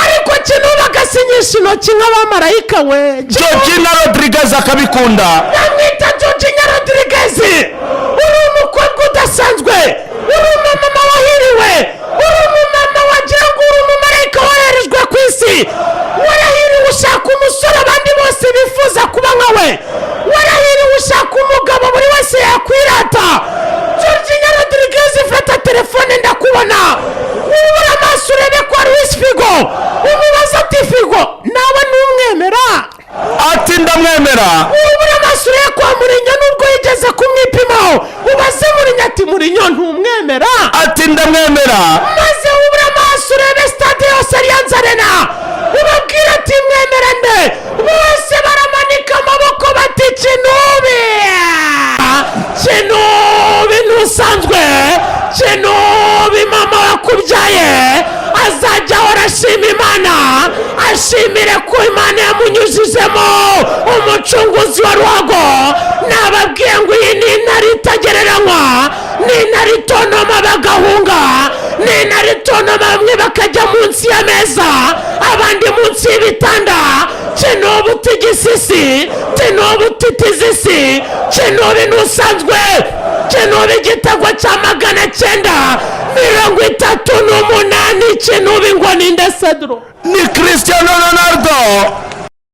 ariko Kinubi agasinyisha intoki nk'abamarayika we. Georgina Rodriguez akabikunda. Namwita Georgina Rodriguez. Uri umukobwa udasanzwe, uri umumama wahiriwe, uri umumama wagira ngo uri umumarayika woherejwe ku isi. Warahiriwe ushaka umusore abandi bose bifuza kuba nkawe. Warahiriwe ushaka umugabo buri wese yakwirata. Georgina Rodriguez, fata telefone ndakubona. Ubura amaso urebe kwa Luis Figo. Umubaza ati Figo nawe numwemera? Ati ndamwemera. Ubura amaso urebe kwa Mourinho nubwo yigeze kumwipimaho. Ubaze Mourinho ati Mourinho ntumwemera? Ati ndamwemera. Maze ubura amaso urebe stade yose Allianz Arena. Ubabwira ati mwemerane. Bose baramanika amaboko bati Kinubi. Kinubi ntusanzwe. Kinubi mama wakubyaye azajya arashima Imana, ashimire ko Imana yamunyujijemo umucunguzi wa ruhago. Nababwiye ngo iyi ni intare itagereranywa, ni intare itonoma bagahunga, ni intare itonoma bamwe bakajya munsi y'ameza abandi munsi y'ibitanda. Kinubi utigisisi, Kinubi utitizisi, Kinubi ntusanzwe. Kinubi igitego cya 938. Kinubi ngo ni nde Cedro? Ni Cristiano Ronaldo.